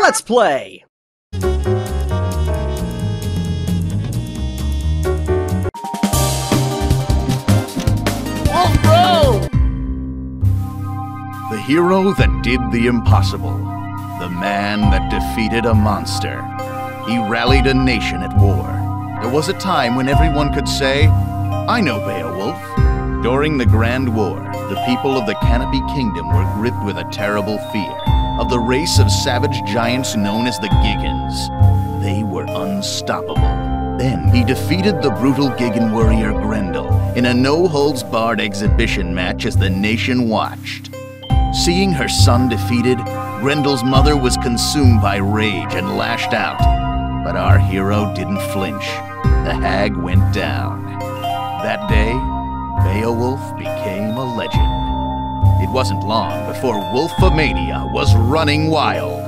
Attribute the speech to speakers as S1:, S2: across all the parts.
S1: Let's play!
S2: The hero that did the impossible. The man that defeated a monster. He rallied a nation at war. There was a time when everyone could say, I know Beowulf. During the Grand War, the people of the Canopy Kingdom were gripped with a terrible fear of the race of savage giants known as the Giggans. They were unstoppable. Then he defeated the brutal Giggan warrior Grendel in a no-holds-barred exhibition match as the nation watched. Seeing her son defeated, Grendel's mother was consumed by rage and lashed out. But our hero didn't flinch. The hag went down. That day, Beowulf became a legend. It wasn't long before Wolfomania was running wild.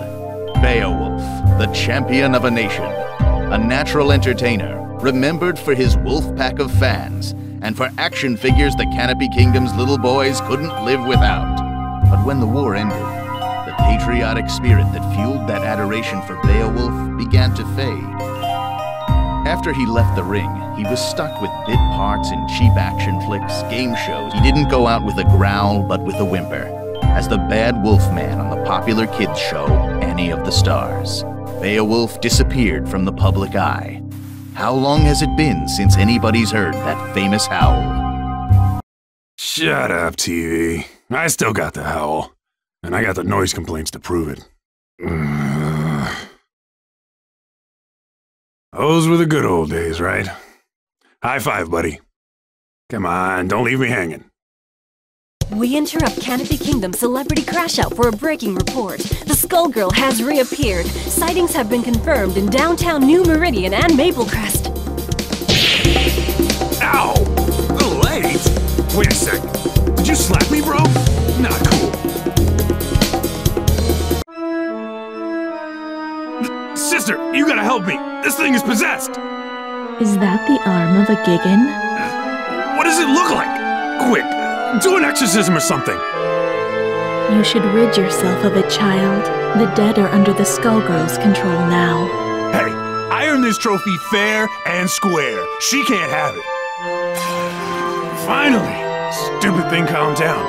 S2: Beowulf, the champion of a nation, a natural entertainer, remembered for his wolf pack of fans, and for action figures the Canopy Kingdom's little boys couldn't live without. But when the war ended, the patriotic spirit that fueled that adoration for Beowulf began to fade. After he left the ring, he was stuck with bit parts in cheap action flicks, game shows. He didn't go out with a growl, but with a whimper, as the bad wolf man on the popular kids show, Annie of the Stars. Beowulf disappeared from the public eye. How long has it been since anybody's heard that famous howl?
S3: Shut up, TV. I still got the howl. And I got the noise complaints to prove it. Those were the good old days, right? High five, buddy. Come on, don't leave me hanging.
S4: We interrupt Canopy Kingdom Celebrity Crash Out for a breaking report. The Skullgirl has reappeared. Sightings have been confirmed in downtown New Meridian and Maplecrest.
S3: Ow! A little late? Wait a sec. Did you slap me, bro? Not cool. Sister, you gotta help me. This thing is possessed.
S5: Is that the arm of a Giggan?
S3: What does it look like? Quick, do an exorcism or something.
S5: You should rid yourself of it, child. The dead are under the Skullgirls' control now.
S3: Hey, I earned this trophy fair and square. She can't have it. Finally, stupid thing calmed down.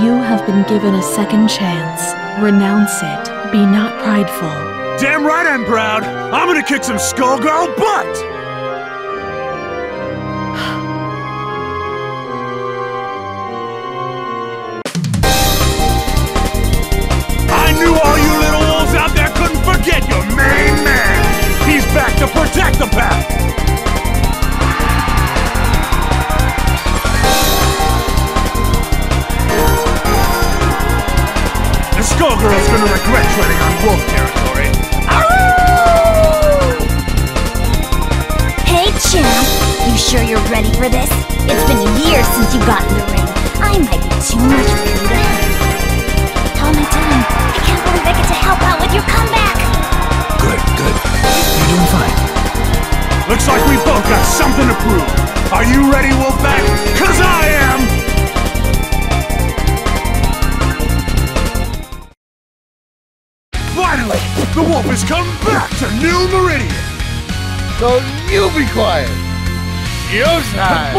S5: You have been given a second chance. Renounce it. Be not prideful.
S3: Damn right I'm proud. I'm gonna kick some Skullgirl butt! I knew all you little wolves out there couldn't forget your main man. He's back to protect the pack. The Skullgirl's gonna regret treading on wolf territory.
S6: Hey, champ! You sure you're ready for this? It's been years since you got in the ring. I might be too much for you to handle. How am I doing? I can't believe I get to help out with your comeback!
S3: Good, good. You're doing fine. Looks like we both got something to prove. Are you ready, Wolfpack? 'Cause I am! Finally! The wolf has come back to New Meridian!
S7: So you be quiet. Your time.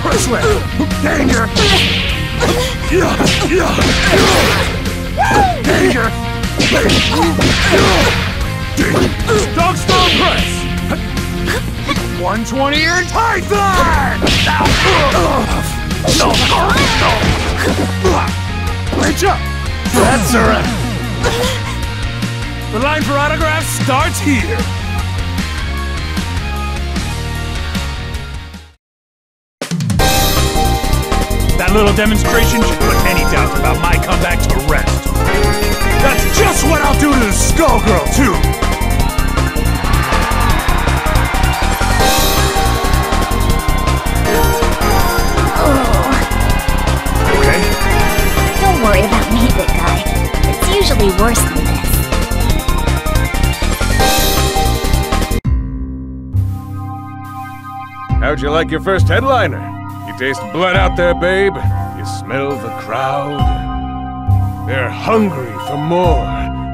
S3: Press left. Danger. Danger. Dog star press. 120 your Python. Reach up! That's a wrap! The line for autographs starts here! That little demonstration should put any doubts about my comeback to rest. That's just what I'll do to the Skullgirl, too!
S6: Don't worry about me, big guy. It's usually worse than this.
S1: how'd you like your first headliner? You taste blood out there, babe? You smell the crowd? They're hungry for more.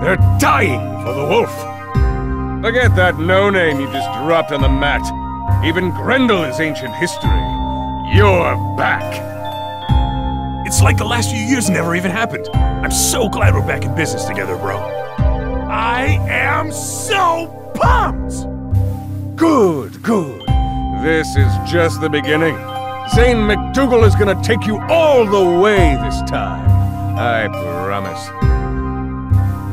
S1: They're dying for the wolf. Forget that no-name you just dropped on the mat. Even Grendel is ancient history. You're back.
S3: It's like the last few years never even happened. I'm so glad we're back in business together, bro. I am so pumped!
S1: Good, good. This is just the beginning. Zane McDougal is gonna take you all the way this time. I promise.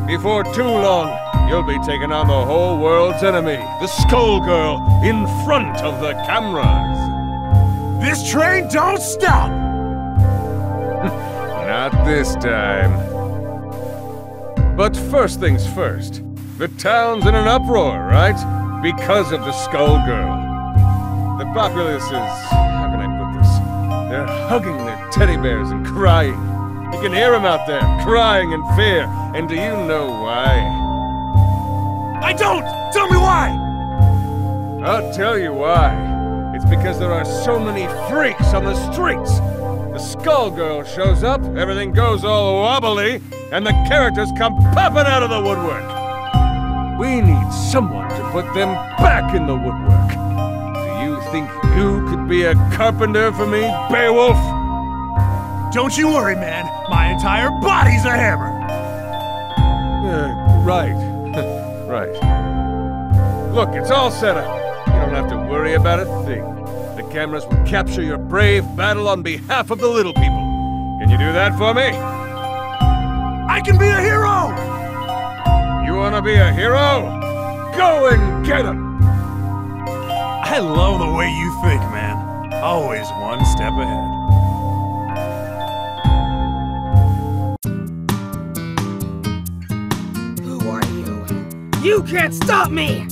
S1: Before too long, you'll be taking on the whole world's enemy, the Skullgirl, in front of the cameras.
S3: This train don't stop!
S1: Not this time. But first things first. The town's in an uproar, right? Because of the Skullgirl. The populace is... how can I put this? They're hugging their teddy bears and crying. You can hear them out there, crying in fear. And do you know why?
S3: I don't! Tell me why!
S1: I'll tell you why. It's because there are so many freaks on the streets. The Skullgirl shows up, everything goes all wobbly, and the characters come popping out of the woodwork. We need someone to put them back in the woodwork. Do you think you could be a carpenter for me, Beowulf?
S3: Don't you worry, man. My entire body's a hammer.
S1: Right. Right. Look, it's all set up. You don't have to worry about a thing. The cameras will capture your brave battle on behalf of the little people. Can you do that for me?
S3: I can be a hero!
S1: You wanna be a hero? Go and get him!
S3: I love the way you think, man. Always one step ahead.
S8: Who are you? You can't stop me!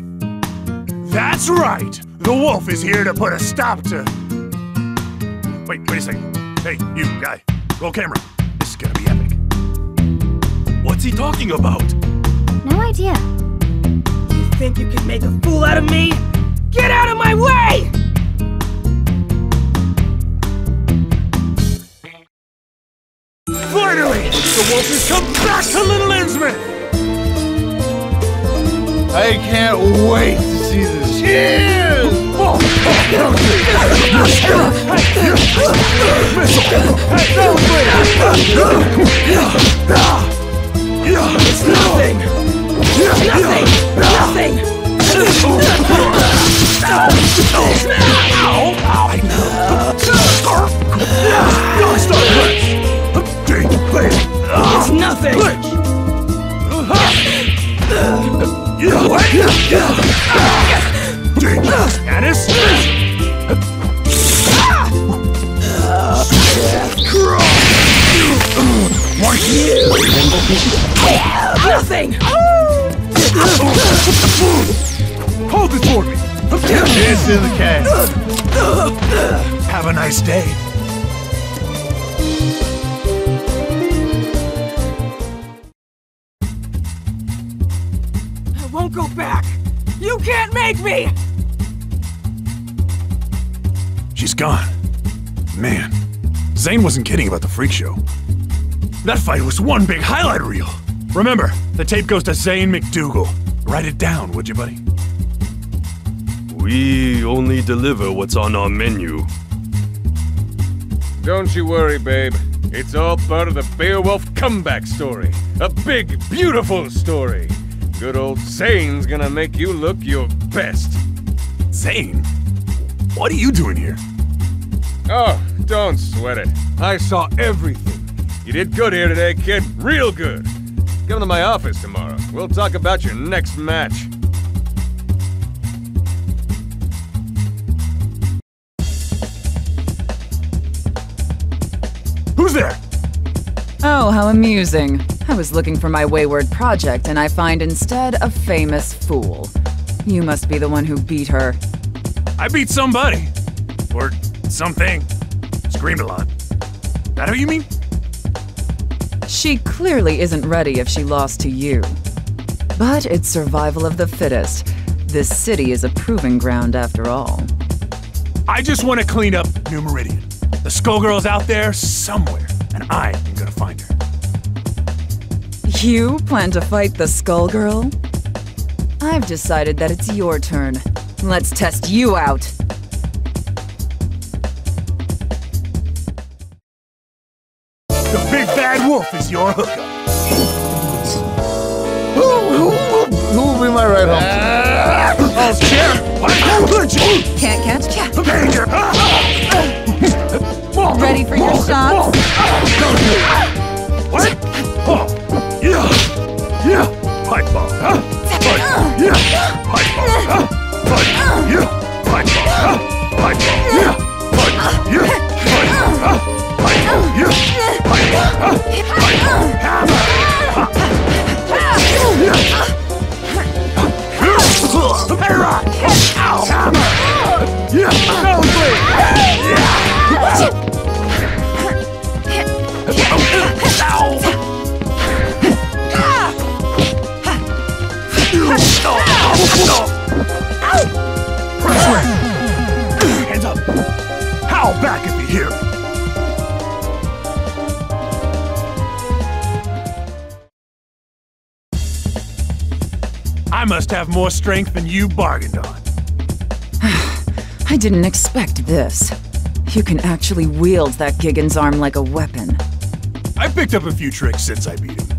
S3: That's right! The wolf is here to put a stop to... Wait a second. Hey, you, guy. Roll camera. This is gonna be epic. What's he talking about?
S6: No idea.
S8: You think you can make a fool out of me? Get out of my way!
S3: Finally! The wolf has come back to Little Innsmouth!
S7: I can't wait to see this. Cheers!
S8: It's nothing! Nothing! It's nothing!
S3: Stannis?
S8: Nothing!
S3: Hold it for me!
S7: It's in the can.
S3: Have a nice day.
S8: I won't go back! You can't make me!
S3: She's gone. Man, Zane wasn't kidding about the freak show. That fight was one big highlight reel. Remember, the tape goes to Zane McDougal. Write it down, would you, buddy?
S9: We only deliver what's on our menu.
S1: Don't you worry, babe. It's all part of the Beowulf comeback story. A big, beautiful story. Good old Zane's gonna make you look your best.
S3: Zane? What are you doing here?
S1: Oh, don't sweat it. I saw everything. You did good here today, kid. Real good. Come to my office tomorrow. We'll talk about your next match.
S3: Who's there?
S10: Oh, how amusing. I was looking for my wayward project, and I find instead a famous fool. You must be the one who beat her.
S3: I beat somebody. Or something. Screamed a lot. That who you mean?
S10: She clearly isn't ready if she lost to you. But it's survival of the fittest. This city is a proving ground after all.
S3: I just want to clean up New Meridian. The Skullgirl's out there somewhere, and I am gonna find her.
S10: You plan to fight the Skullgirl? I've decided that it's your turn. Let's test you out.
S3: The big bad wolf is your hookup.
S7: Who will be my right hand?
S3: Oh, shit!
S10: Can't catch cat.
S3: Danger!
S10: Ready for your shots?
S3: What? Oh, yeah! Yeah! Pipe bomb, huh? Pipe, yeah! Pipe bomb, huh? Pipe, yeah! Pipe bomb, huh? Pipe bomb, yeah! Pipe, yeah! Pipe bomb, huh? Pipe bomb, yeah! Pipe bomb, huh? Pipe bomb, hammer! Yeah! Hey, rock! Ow! Hammer! Yeah! Nosebleed! Yeah! Pressure! Hands up! Howl back if you hear me! I must have more strength than you bargained on.
S10: I didn't expect this. You can actually wield that Gigan's arm like a weapon.
S3: I picked up a few tricks since I beat him.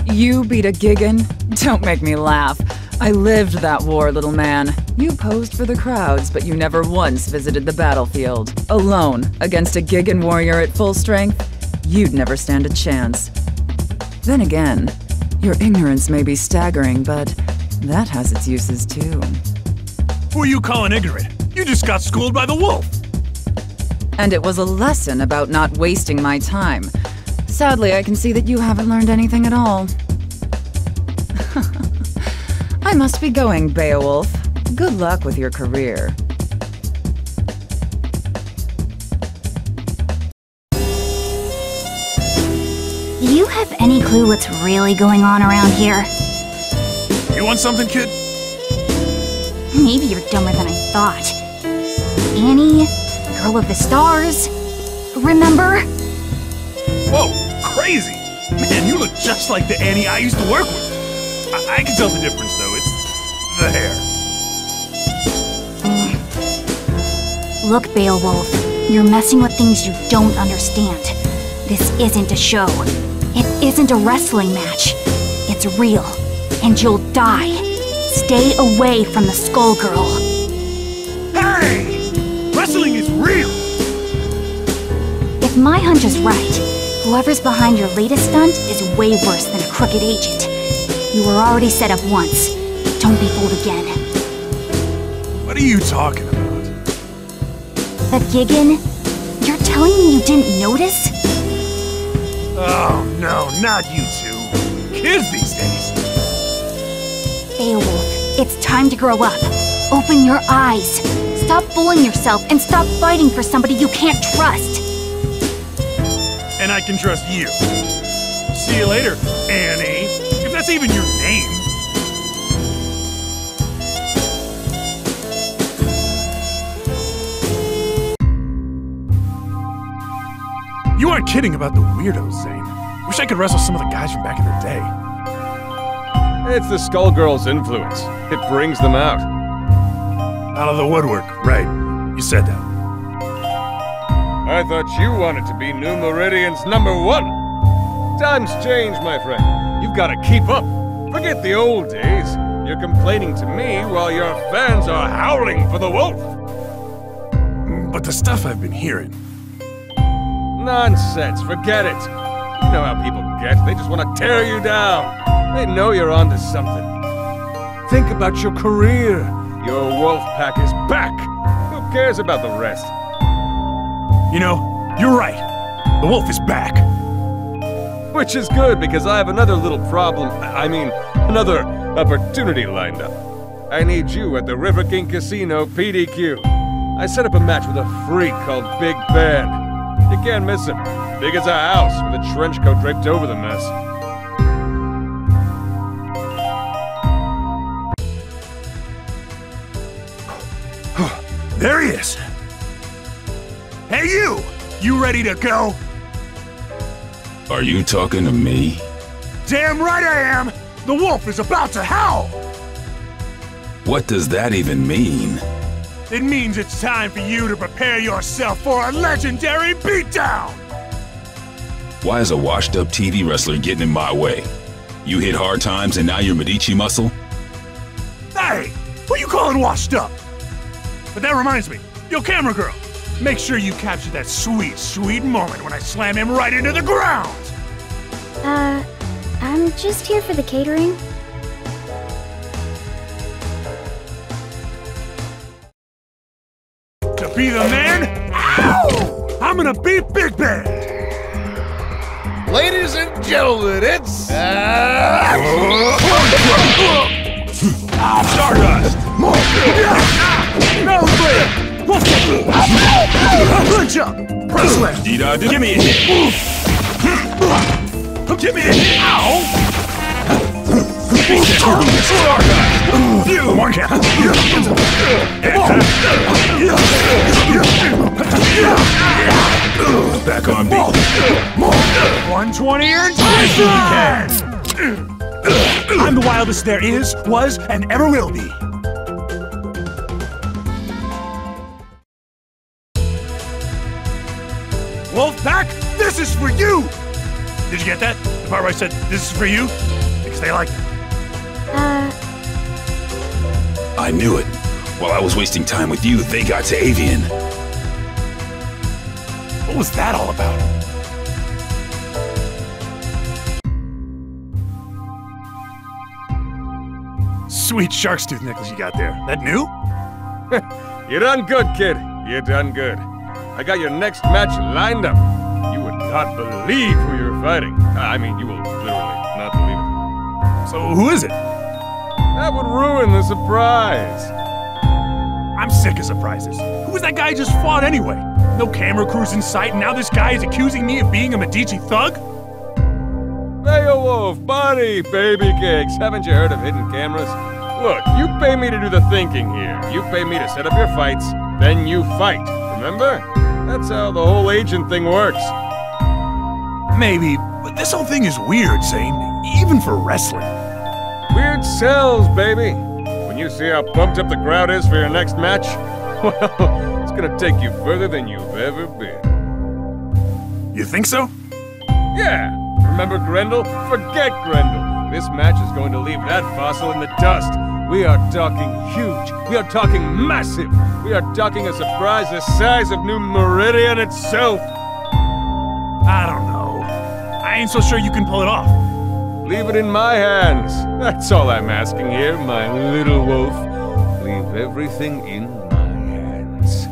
S10: You beat a Gigan? Don't make me laugh. I lived that war, little man. You posed for the crowds, but you never once visited the battlefield. Alone, against a Gigan warrior at full strength, you'd never stand a chance. Then again, your ignorance may be staggering, but that has its uses too.
S3: Who are you calling ignorant? You just got schooled by the wolf!
S10: And it was a lesson about not wasting my time. Sadly, I can see that you haven't learned anything at all. I must be going, Beowulf. Good luck with your career.
S6: Do you have any clue what's really going on around here?
S3: You want something, kid?
S6: Maybe you're dumber than I thought. Annie, Girl of the Stars, remember?
S3: Whoa, crazy! Man, you look just like the Annie I used to work with. I can tell the difference, though. It's the hair.
S6: Look, Beowulf, you're messing with things you don't understand. This isn't a show. It isn't a wrestling match. It's real, and you'll die. Stay away from the Skullgirl.
S3: Hey! Wrestling is real!
S6: If my hunch is right, whoever's behind your latest stunt is way worse than a crooked agent. You were already set up once. Don't be fooled again.
S3: What are you talking about?
S6: The Gigan? You're telling me you didn't notice?
S3: Oh, no, not you two. Kids these days.
S6: Beowulf, it's time to grow up. Open your eyes. Stop fooling yourself and stop fighting for somebody you can't trust.
S3: And I can trust you. See you later, Annie. If that's even your name. You aren't kidding about the weirdos, Zane. Wish I could wrestle some of the guys from back in the day.
S1: It's the Skullgirls' influence. It brings them out.
S3: Out of the woodwork, right. You said that.
S1: I thought you wanted to be New Meridian's #1. Times change, my friend. You've got to keep up. Forget the old days. You're complaining to me while your fans are howling for the wolf.
S3: But the stuff I've been hearing...
S1: Nonsense, forget it. You know how people get. They just want to tear you down. They know you're onto something. Think about your career. Your wolf pack is back. Who cares about the rest?
S3: You know, you're right. The wolf is back.
S1: Which is good, because I have another little problem. Another opportunity lined up. I need you at the River King Casino PDQ. I set up a match with a freak called Big Ben. You can't miss him. Big as a house, with a trench coat draped over the mess.
S3: There he is. Hey, you! You ready to go?
S11: Are you talking to me?
S3: Damn right I am! The wolf is about to howl!
S11: What does that even mean?
S3: It means it's time for you to prepare yourself for a legendary beatdown!
S11: Why is a washed-up TV wrestler getting in my way? You hit hard times and now you're Medici muscle?
S3: Hey! What you calling washed up? But that reminds me, yo camera girl, make sure you capture that sweet, sweet moment when I slam him right into the ground!
S6: I'm just here for the catering.
S3: To be the man, ow! I'm gonna beat Big Band!
S7: Ladies and gentlemen, it's...
S3: Stardust! Punch up! Press left!
S11: Give me a hit!
S3: Give me a hit! Ow! One count!
S11: Back on me!
S3: 120 and I'm the wildest there is, was, and ever will be. Wolfpack, this is for you! Did you get that? The part where I said, this is for you? Because they like it.
S11: I knew it. While I was wasting time with you, they got to Avian.
S3: What was that all about? Sweet shark's tooth necklace you got there. That new?
S1: You done good, kid. You done good. I got your next match lined up. You would not believe who you're fighting. I mean, you will literally not believe it.
S3: So who is it?
S1: That would ruin the surprise.
S3: I'm sick of surprises. Who was that guy just fought anyway? No camera crews in sight, and now this guy is accusing me of being a Medici thug?
S1: Beowulf, buddy, baby cakes. Haven't you heard of hidden cameras? Look, you pay me to do the thinking here. You pay me to set up your fights, then you fight. Remember? That's how the whole agent thing works.
S3: Maybe, but this whole thing is weird, Zane. Even for wrestling.
S1: Weird sells, baby. When you see how pumped up the crowd is for your next match, well, it's gonna take you further than you've ever been.
S3: You think so?
S1: Yeah. Remember Grendel? Forget Grendel. This match is going to leave that fossil in the dust. We are talking huge. We are talking massive. We are talking a surprise the size of New Meridian itself.
S3: I don't know. I ain't so sure you can pull it off.
S1: Leave it in my hands. That's all I'm asking here, my little wolf. Leave everything in my hands.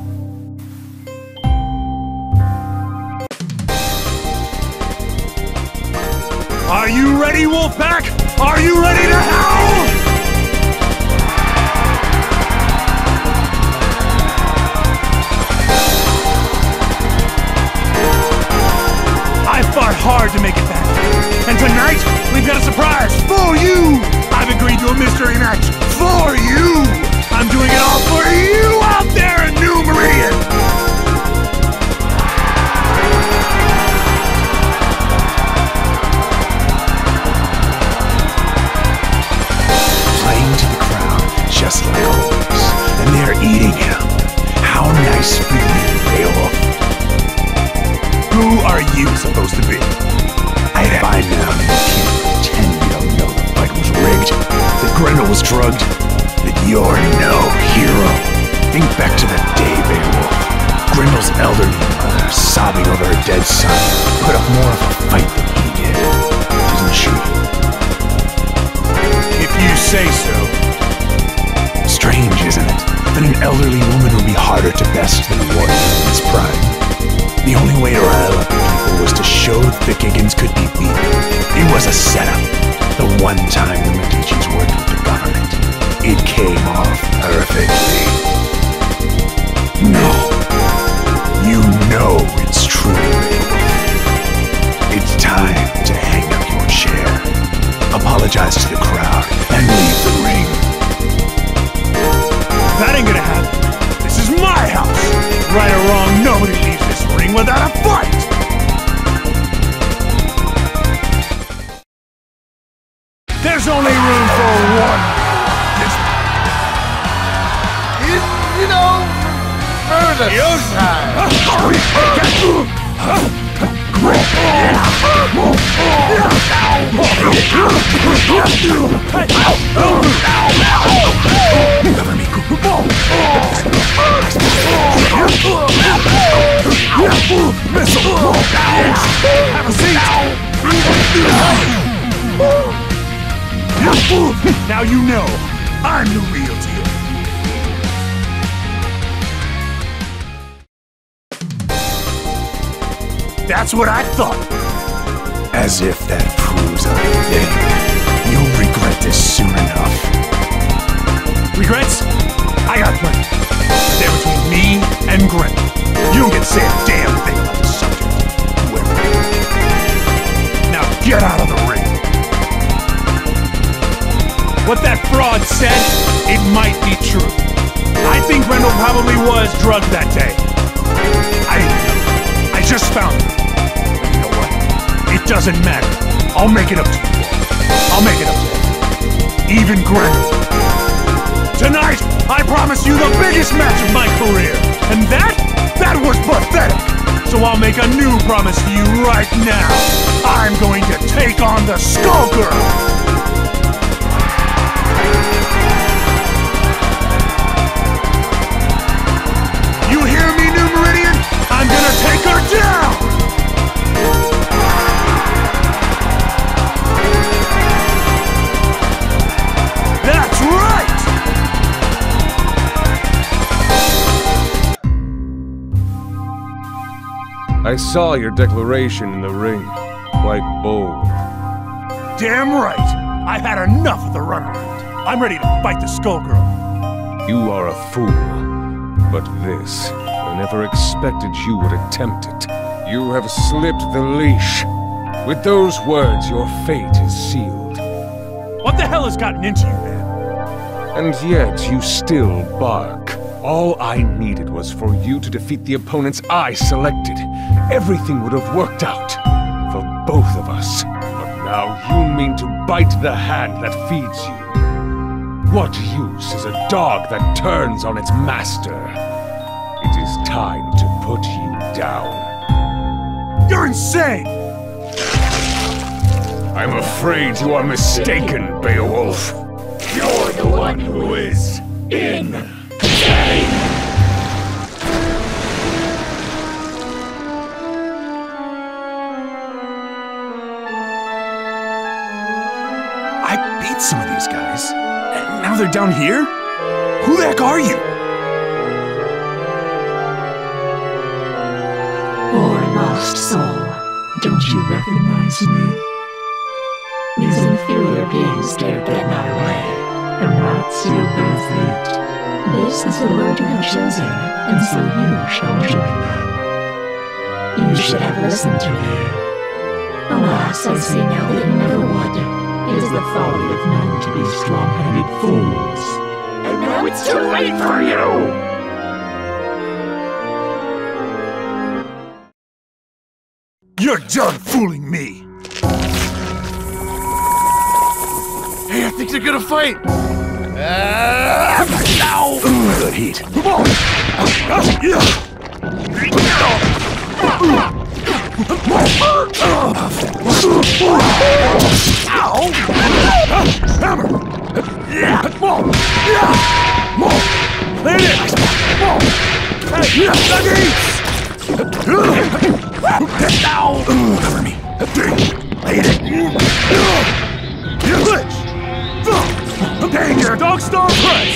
S3: Are you ready, Wolfpack? Are you ready to howl? I fought hard to make it back. And tonight, we've got a surprise for you! I've agreed to a mystery match for you! I'm doing it all for you out there in New Meridian! Playing to the crowd, just like always. And they're eating him. How nice for you, Beowulf. Who are you supposed to be? By now, you can't pretend you don't know the fight was rigged, that Grendel was drugged, that you're no hero. Think back to that day, Beowulf. Grendel's elderly mother, sobbing over her dead son, put up more of a fight than he did, didn't she? If you say so. Strange, isn't it? That an elderly woman would be harder to best than a warrior in its prime. The only way to rile up people was to show that the Giggans could be beaten. It was a setup. The one time the Medicis worked with the government. It came off perfectly. No. You know it's true. It's time to hang up your chair. Apologize to the crowd and leave the ring. That ain't gonna happen. This is my
S1: Further
S3: Have a seat! Now you know, I'm the real deal. That's what I thought. As if that proves anything. You'll regret this soon enough. Regrets? I got plenty. They're between me and Grim. You don't get to say a damn thing about the subject. Whoever. Now get out of the ring. What that fraud said, it might be true. I think Grendel probably was drugged that day. I didn't know. I just found it. But you know what? It doesn't matter. I'll make it up to you all. I'll make it up to him. Even Grendel. Tonight, I promise you the biggest match of my career. And that was pathetic. So I'll make a new promise to you right now. I'm going to take on the Skullgirl. You hear me, New Meridian? I'm gonna take her down! That's right!
S1: I saw your declaration in the ring. Quite bold.
S3: Damn right! I've had enough of the runaround. I'm ready to fight the Skullgirl.
S1: You are a fool. But this, I never expected you would attempt it. You have slipped the leash. With those words, your fate is sealed.
S3: What the hell has gotten into you, man?
S1: And yet, you still bark. All I needed was for you to defeat the opponents I selected. Everything would have worked out. For both of us. But now you mean to bite the hand that feeds you. What use is a dog that turns on its master? It is time to put you down.
S3: You're insane!
S1: I'm afraid you are mistaken, Beowulf.
S7: You're the one who is insane.
S3: I beat some of these guys. And now they're down here? Who the heck are you?
S12: Poor lost soul, don't you recognize me? These inferior beings dared get in our way, and not seal their fate. This is the road you have chosen, and so you shall join them. You should have listened to me. Alas, I see now that you never would. It is the folly of men to be strong-headed fools.
S7: And now it's too late for you!
S3: You're done fooling me!
S7: Hey, I think they're gonna fight!
S3: Good heat. Come on! Hammer! Land it! Hey, Nuggies! Cover me. Laid it. Glitch! Dang your dog star press!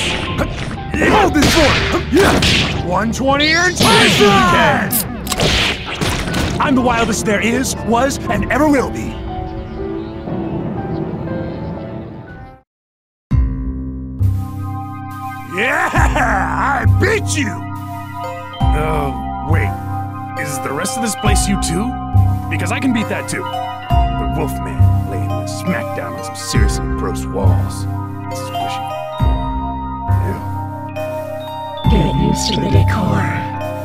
S3: Hold this for 120 and 20! I'm the wildest there is, was, and ever will be. Yeah! I beat you! Wait. Is the rest of this place you too? Because I can beat that too. But Wolfman laying a smackdown on some seriously gross walls. This is squishy. Ew.
S12: Get used to the decor.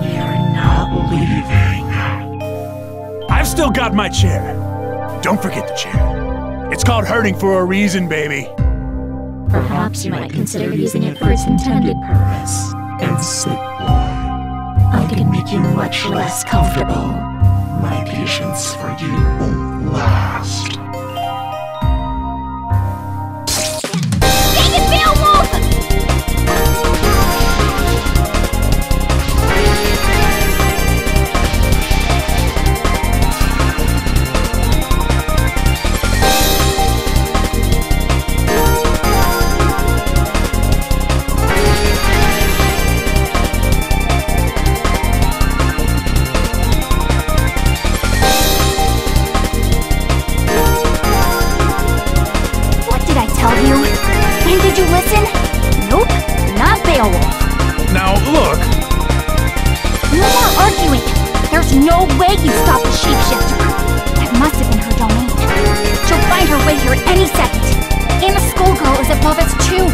S12: You're not leaving.
S3: I've still got my chair. Don't forget the chair. It's called hurting for a reason, baby.
S12: Perhaps you might consider using it for its intended purpose. and sit, boy. I can make you much less comfortable. My patience for you won't last.
S6: Dang it, Beowulf! Did you listen? Nope, not Beowulf.
S3: Now, look.
S6: No more arguing. There's no way you stop the shapeshifter. That must have been her domain. She'll find her way here any second. And the Skullgirl is above us too.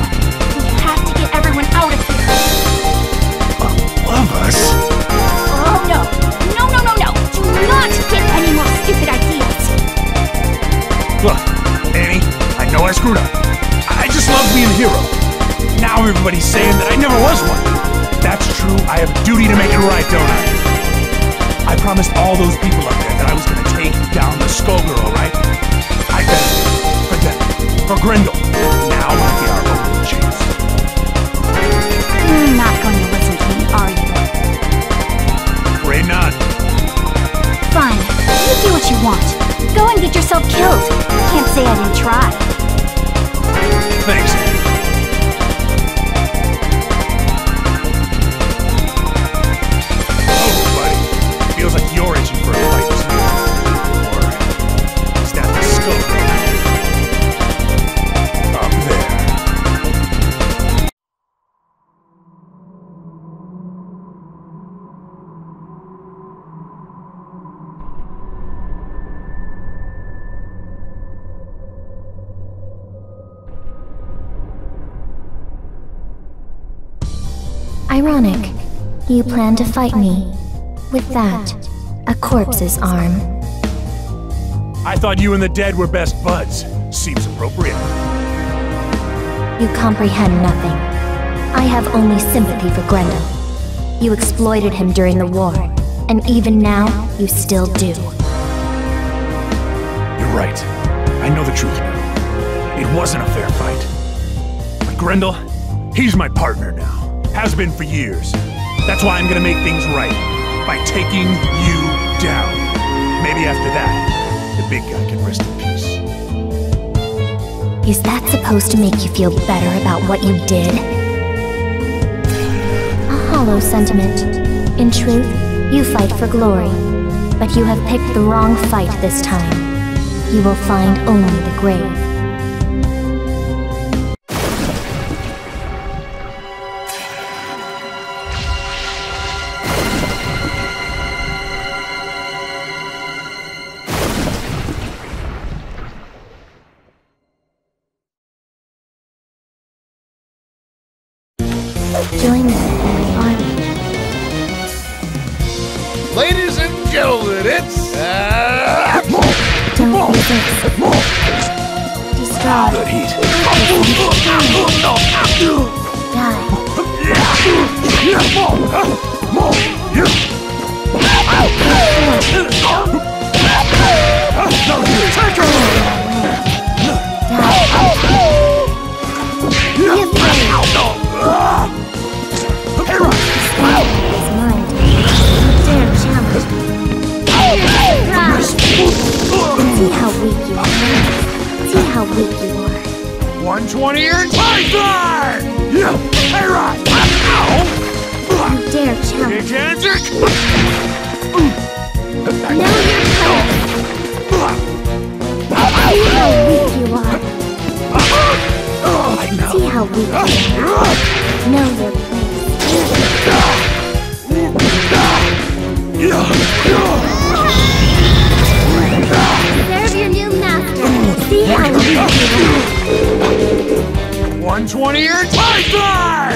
S6: We have to get everyone out of here.
S3: Above us?
S6: Oh no. No. Do not get any more stupid ideas.
S3: Look, Annie, I know I screwed up. I just love being a hero. Now everybody's saying that I never was one. If that's true, I have a duty to make it right, don't I? I promised all those people up there that I was gonna take down the Skullgirl, right? I better. For them. For Grendel. Now might be our only chance.
S6: You're not going to listen to me, are you?
S3: Afraid not.
S6: Fine. You do what you want. Go and get yourself killed. Can't say I didn't try.
S3: Thanks, Annie. Oh, buddy. Feels like you're itching for a fight too. Or is that the Skullgirl? Up there.
S13: Ironic. You plan to fight me. With that, a corpse's arm.
S3: I thought you and the dead were best buds. Seems appropriate.
S13: You comprehend nothing. I have only sympathy for Grendel. You exploited him during the war, and even now, you still do.
S3: You're right. I know the truth now. It wasn't a fair fight. But Grendel, he's my partner now. Has been for years. That's why I'm gonna make things right. By taking you down. Maybe after that, the big guy can rest in peace.
S13: Is that supposed to make you feel better about what you did? A hollow sentiment. In truth, you fight for glory. But you have picked the wrong fight this time. You will find only the grave. Join the army.
S7: Ladies and gentlemen, it's...
S13: Don't resist. Destroy.
S7: Good heat.
S13: See how weak you are. See how weak you are.
S3: 120 your Python! Yeah! Hey, right!
S13: You dare challenge.
S3: Big answer!
S13: Know your place. See how weak you are. See how weak you are. Know your place. Serve your new master. See how weak you are.
S3: 120 your Python!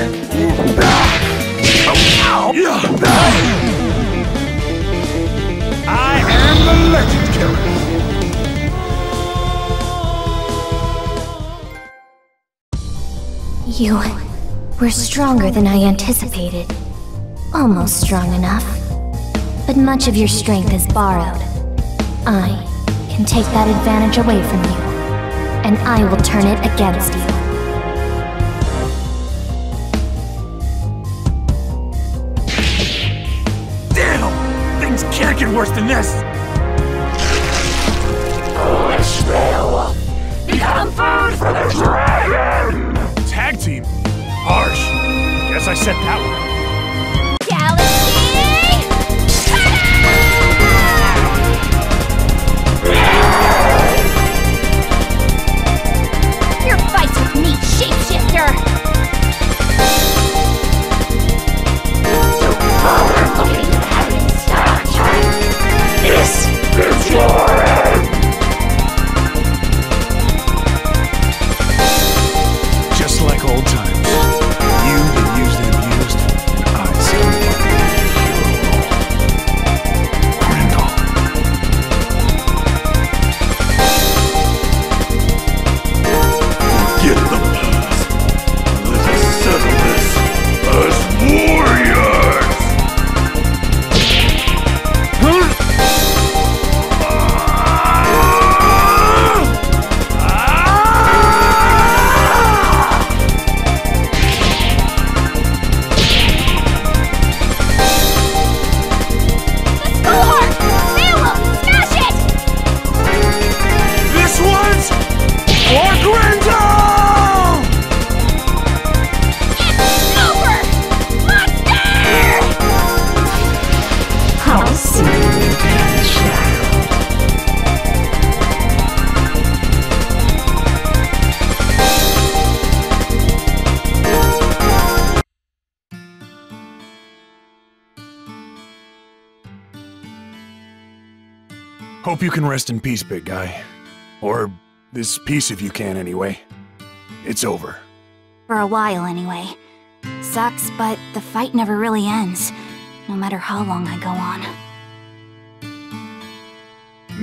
S3: I am the legend killer.
S13: We're stronger than I anticipated. Almost strong enough. But much of your strength is borrowed. I can take that advantage away from you, and I will turn it against you.
S3: Damn! Things can't get worse than this!
S12: Foolish Beowulf! Become food for the dragon!
S3: Tag team? Harsh. Guess I set that one.
S6: Your fights with me, shapeshifter!
S12: So forward-looking you haven't stopped. This is your end!
S3: Just like old times. You get used and abused, and I stand by the hero role. Grendel. Forget the past. Let us settle this as warriors! Hope you can rest in peace, big guy. Or this piece if you can, anyway. It's over.
S6: For a while, anyway. Sucks, but the fight never really ends, no matter how long I go on.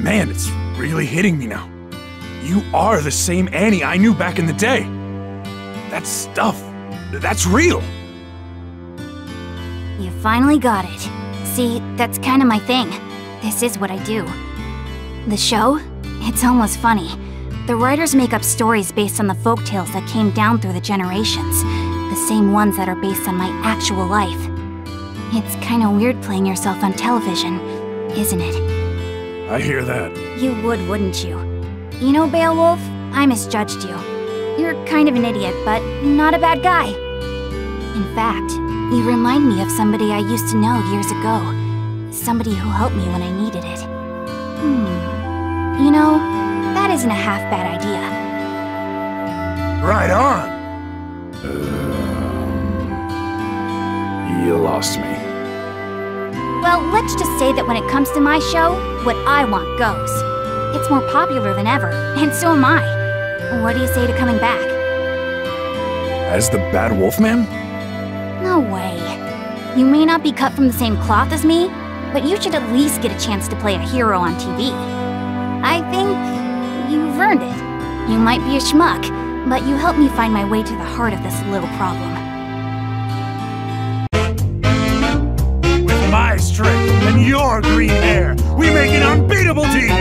S3: Man, it's really hitting me now. You are the same Annie I knew back in the day. That stuff, that's real.
S6: You finally got it. See, that's kind of my thing. This is what I do. The show? It's almost funny. The writers make up stories based on the folktales that came down through the generations. The same ones that are based on my actual life. It's kinda weird playing yourself on television, isn't it?
S3: I hear that.
S6: You would, wouldn't you? You know, Beowulf, I misjudged you. You're kind of an idiot, but not a bad guy. In fact, you remind me of somebody I used to know years ago. Somebody who helped me when I needed it. You know, that isn't a half-bad idea.
S3: Right on! You lost me.
S6: Well, let's just say that when it comes to my show, what I want goes. It's more popular than ever, and so am I. What do you say to coming back?
S3: As the Bad Wolfman?
S6: No way. You may not be cut from the same cloth as me, but you should at least get a chance to play a hero on TV. I think you've earned it. You might be a schmuck, but you helped me find my way to the heart of this little problem.
S3: With my strength and your green hair, we make an unbeatable team!